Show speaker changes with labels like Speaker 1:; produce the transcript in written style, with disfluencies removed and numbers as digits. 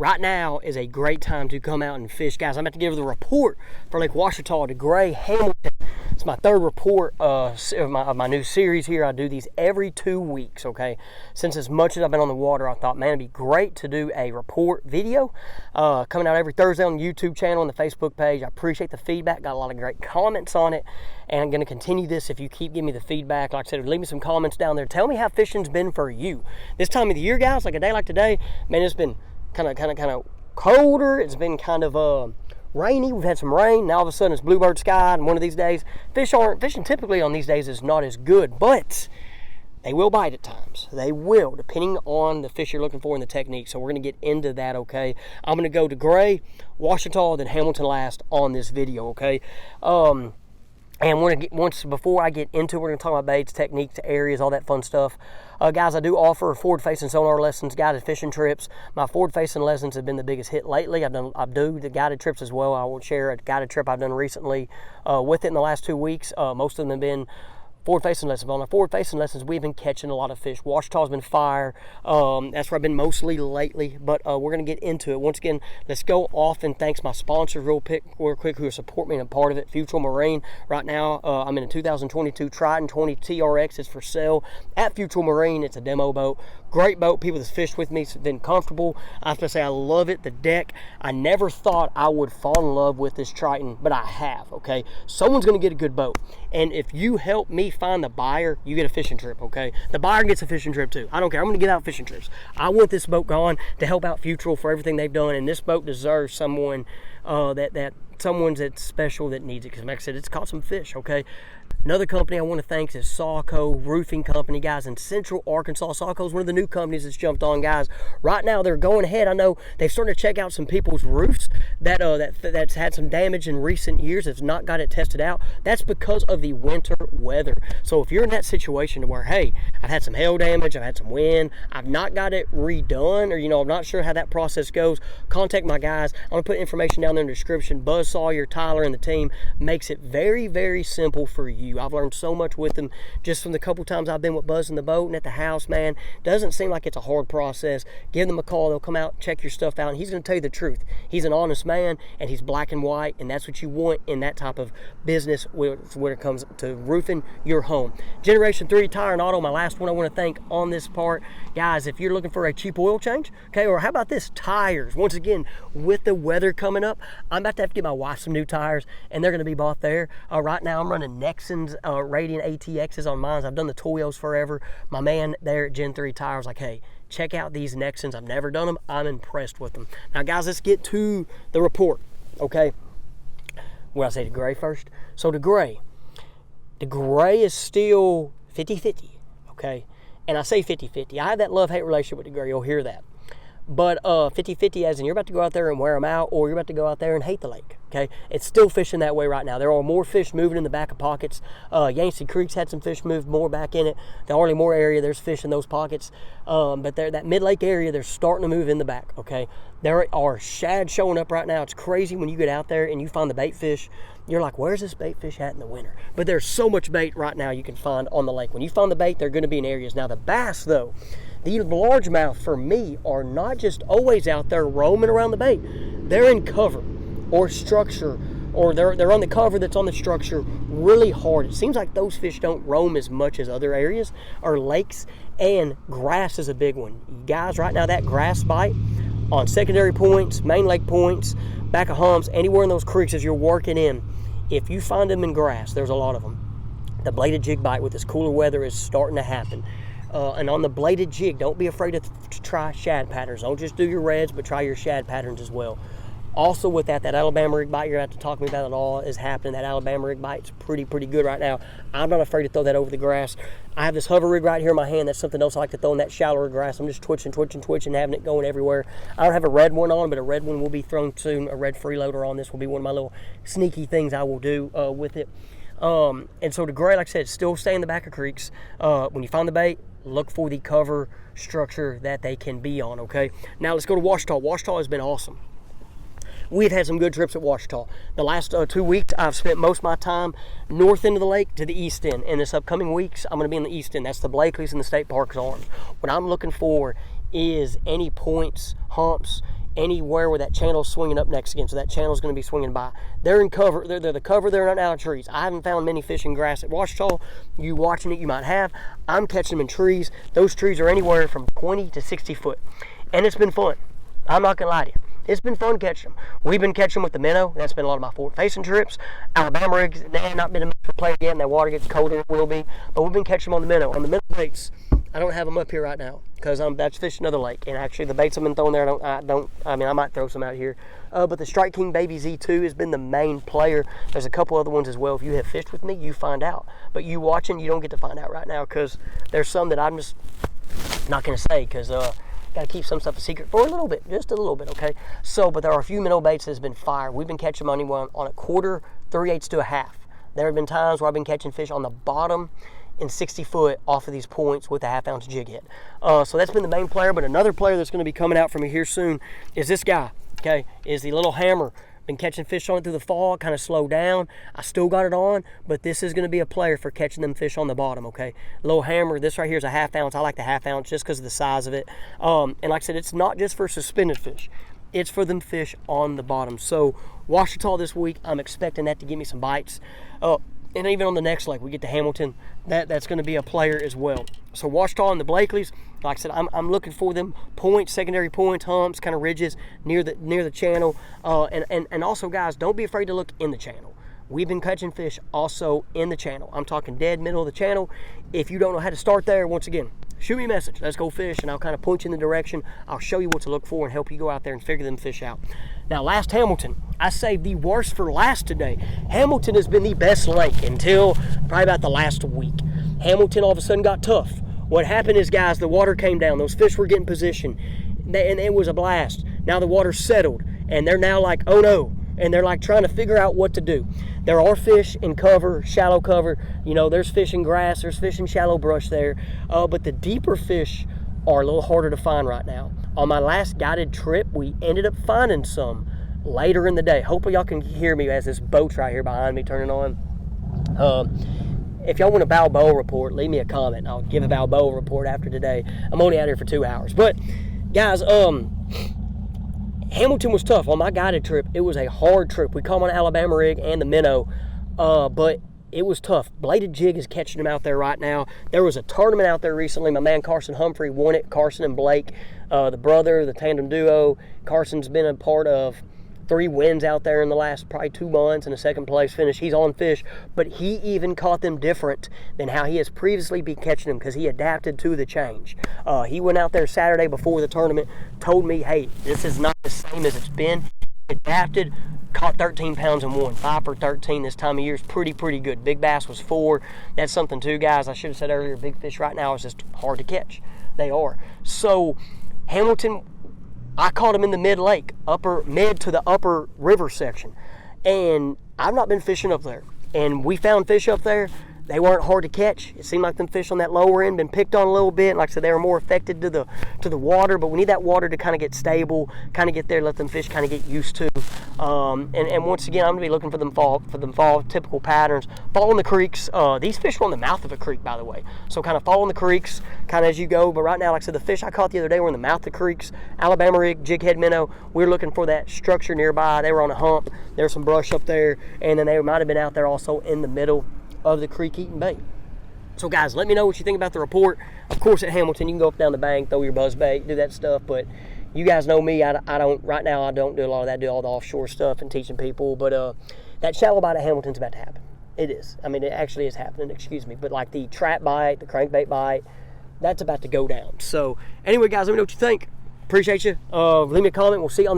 Speaker 1: right now is a great time to come out and fish. Guys, I'm about to give the report for Lake Washita, Degray, Hamilton. It's my third report of my new series here. I do these every 2 weeks, okay? Since as much as I've been on the water, I thought, man, it'd be great to do a report video coming out every Thursday on the YouTube channel and the Facebook page. I appreciate the feedback. Got a lot of great comments on it, and I'm going to continue this if you keep giving me the feedback. Like I said, leave me some comments down there. Tell me how fishing's been for you. This time of the year, guys, like a day like today, man, it's been kind of colder. It's been kind of rainy. We've had some rain. Now all of a sudden it's bluebird sky, and one of these days fishing typically on these days is not as good, but they will bite at times. They will, depending on the fish you're looking for and the technique. So we're going to get into that, okay? I'm going to go to Degray, Washita, then Hamilton last on this video, okay? And before I get into it, we're going to talk about baits, techniques, areas, all that fun stuff. Guys, I do offer forward-facing sonar lessons, guided fishing trips. My forward-facing lessons have been the biggest hit lately. I do the guided trips as well. I will share a guided trip I've done recently with it in the last 2 weeks. Most of them have been forward-facing lessons. On our forward-facing lessons, we've been catching a lot of fish. Washita's been fire. That's where I've been mostly lately, but we're going to get into it. Once again, let's go off and thanks my sponsors real quick who support me and a part of it. Future Marine. Right now, I'm in a 2022 Triton 20 TRX. It's for sale at Future Marine. It's a demo boat. Great boat. People that's fished with me have been comfortable. I have to say I love it. The deck, I never thought I would fall in love with this Triton, but I have, okay? Someone's going to get a good boat. And if you help me find the buyer, you get a fishing trip, okay? The buyer gets a fishing trip too. I don't care. I'm going to get out fishing trips. I want this boat gone to help out Futural for everything they've done, and this boat deserves someone someone that's special that needs it, because like I said, it's caught some fish, okay? Another company I want to thank is Sawco Roofing Company, guys, in Central Arkansas. Sawco is one of the new companies that's jumped on, guys. Right now, they're going ahead. I know they've started to check out some people's roofs that's had some damage in recent years. It's not got it tested out. That's because of the winter weather. So if you're in that situation where, hey, I've had some hail damage, I've had some wind, I've not got it redone, or, I'm not sure how that process goes, contact my guys. I'm going to put information down there in the description. Buzz Sawyer, Tyler, and the team makes it very, very simple for you. I've learned so much with them just from the couple times I've been with Buzz in the boat and at the house, man. Doesn't seem like it's a hard process. Give them a call. They'll come out, check your stuff out, and he's going to tell you the truth. He's an honest man, and he's black and white, and that's what you want in that type of business when it comes to roofing your home. Generation 3 Tire and Auto, my last one I want to thank on this part. Guys, if you're looking for a cheap oil change, okay, or how about this? Tires. Once again, with the weather coming up, I'm about to have to get my wife some new tires, and they're going to be bought there. Right now, I'm running Nexans Radiant ATXs on mine. I've done the Toyos forever. My man there at Gen 3 Tire was like, hey, check out these Nexans. I've never done them. I'm impressed with them. Now, guys, let's get to the report, okay? Well, I say Degray first. So Degray is still 50-50, okay? And I say 50-50. I have that love-hate relationship with Degray. You'll hear that. But 50-50 as in you're about to go out there and wear them out, or you're about to go out there and hate the lake, okay? It's still fishing that way right now. There are more fish moving in the back of pockets. Yancey Creek's had some fish move more back in it. The Arley Moore area, there's fish in those pockets. But that mid-lake area, they're starting to move in the back, okay? There are shad showing up right now. It's crazy when you get out there and you find the bait fish. You're like, where's this bait fish at in the winter? But there's so much bait right now you can find on the lake. When you find the bait, they're going to be in areas. Now, the bass, though, the largemouth, for me, are not just always out there roaming around the bait. They're in cover or structure, or they're on the cover that's on the structure really hard. It seems like those fish don't roam as much as other areas or lakes, and grass is a big one. Guys, right now, that grass bite on secondary points, main lake points, back of humps, anywhere in those creeks as you're working in, if you find them in grass, there's a lot of them. The bladed jig bite with this cooler weather is starting to happen. And on the bladed jig, don't be afraid to try shad patterns. Don't just do your reds, but try your shad patterns as well. Also with that Alabama rig bite you're going to have to talk to me about it all is happening. That Alabama rig bite's pretty good right now. I'm not afraid to throw that over the grass. I have this hover rig right here in my hand. That's something else I like to throw in that shallower grass. I'm just twitching, having it going everywhere. I don't have a red one on, but a red one will be thrown soon. A red freeloader on this will be one of my little sneaky things I will do with it. And so Degray, like I said, still stay in the back of creeks. When you find the bait, look for the cover structure that they can be on, okay? Now let's go to Washita. Washita has been awesome. We've had some good trips at Washita. The last 2 weeks, I've spent most of my time north end of the lake to the east end. In this upcoming weeks, I'm going to be in the east end. That's the Blakely's and the State Park's arms. What I'm looking for is any points, humps, anywhere where that channel's swinging up next again. So that channel's going to be swinging by. They're in cover. They're the cover. They're not out of trees. I haven't found many fish in grass at Washita. You watching it, you might have. I'm catching them in trees. Those trees are anywhere from 20 to 60 foot. And it's been fun. I'm not going to lie to you. It's been fun catching them. We've been catching them with the minnow. That's been a lot of my forward-facing trips. Alabama rigs, they have not been a mix for play yet, and that water gets colder, it will be. But we've been catching them on the minnow. On the minnow baits, I don't have them up here right now because that's fishing another lake. And actually, the baits I've been throwing there, I might throw some out here. But the Strike King Baby Z2 has been the main player. There's a couple other ones as well. If you have fished with me, you find out. But you watching, you don't get to find out right now because there's some that I'm just not going to say because got to keep some stuff a secret for a little bit, just a little bit, okay? So, but there are a few minnow baits that's been fire. We've been catching them on a quarter, 3/8 to a half. There have been times where I've been catching fish on the bottom in 60 foot off of these points with a 1/2 ounce jig head. So that's been the main player, but another player that's going to be coming out from me here soon is this guy, okay? Is the little hammer. Been catching fish on it through the fall, kind of slowed down. I still got it on, but this is going to be a player for catching them fish on the bottom, okay? Little hammer, this right here is a 1/2 ounce. I like the 1/2 ounce just because of the size of it. And like I said, it's not just for suspended fish. It's for them fish on the bottom. So Washita this week, I'm expecting that to give me some bites. And even on the next lake, we get to Hamilton, that's going to be a player as well. So Washita and the Blakeley's, like I said, I'm looking for them points, secondary points, humps, kind of ridges near the channel. And also, guys, don't be afraid to look in the channel. We've been catching fish also in the channel. I'm talking dead middle of the channel. If you don't know how to start there, once again, shoot me a message. Let's go fish, and I'll kind of point you in the direction. I'll show you what to look for and help you go out there and figure them fish out. Now, last Hamilton, I saved the worst for last today. Hamilton has been the best lake until probably about the last week. Hamilton all of a sudden got tough. What happened is, guys, the water came down. Those fish were getting position, and it was a blast. Now the water settled, and they're now like, oh no, and they're like trying to figure out what to do. There are fish in cover, shallow cover. You know, there's fish in grass, there's fish in shallow brush there. But the deeper fish are a little harder to find right now. On my last guided trip, we ended up finding some later in the day. Hopefully y'all can hear me as this boat's right here behind me turning on. If y'all want a Balboa report, leave me a comment. I'll give a Balboa report after today. I'm only out here for 2 hours. But, guys, Hamilton was tough. On my guided trip, it was a hard trip. We caught them on an Alabama rig and the minnow, but it was tough. Bladed jig is catching them out there right now. There was a tournament out there recently. My man Carson Humphrey won it. Carson and Blake, the brother, the tandem duo. Carson's been a part of 3 wins out there in the last probably 2 months and a second place finish. He's on fish, but he even caught them different than how he has previously been catching them because he adapted to the change. He went out there Saturday before the tournament, told me, hey, this is not the same as it's been. He adapted, caught 13 pounds and won. 5 for 13 this time of year is pretty good. Big bass was 4. That's something too, guys. I should have said earlier, big fish right now is just hard to catch. They are. So Hamilton, I caught him in the mid-lake, mid to the upper river section. And I've not been fishing up there. And we found fish up there. They weren't hard to catch. It seemed like them fish on that lower end been picked on a little bit. Like I said, they were more affected to the water, but we need that water to kind of get stable, kind of get there, let them fish kind of get used to. And once again, I'm gonna be looking for them fall typical patterns. Following the creeks. These fish were on the mouth of a creek, by the way. So kind of following the creeks, kind of as you go. But right now, like I said, the fish I caught the other day were in the mouth of the creeks. Alabama rig, jig head minnow. We were looking for that structure nearby. They were on a hump. There was some brush up there, and then they might have been out there also in the middle of the creek eating bait. So guys, let me know what you think about the report. Of course, at Hamilton, you can go up down the bank, throw your buzz bait, do that stuff, but you guys know me. I don't right now. I don't do a lot of that. I do all the offshore stuff and teaching people. But that shallow bite at Hamilton's about to happen. It is. I mean, it actually is happening. Excuse me. But like the trap bite, the crankbait bite, that's about to go down. So anyway, guys, let me know what you think. Appreciate you. Leave me a comment. We'll see you on the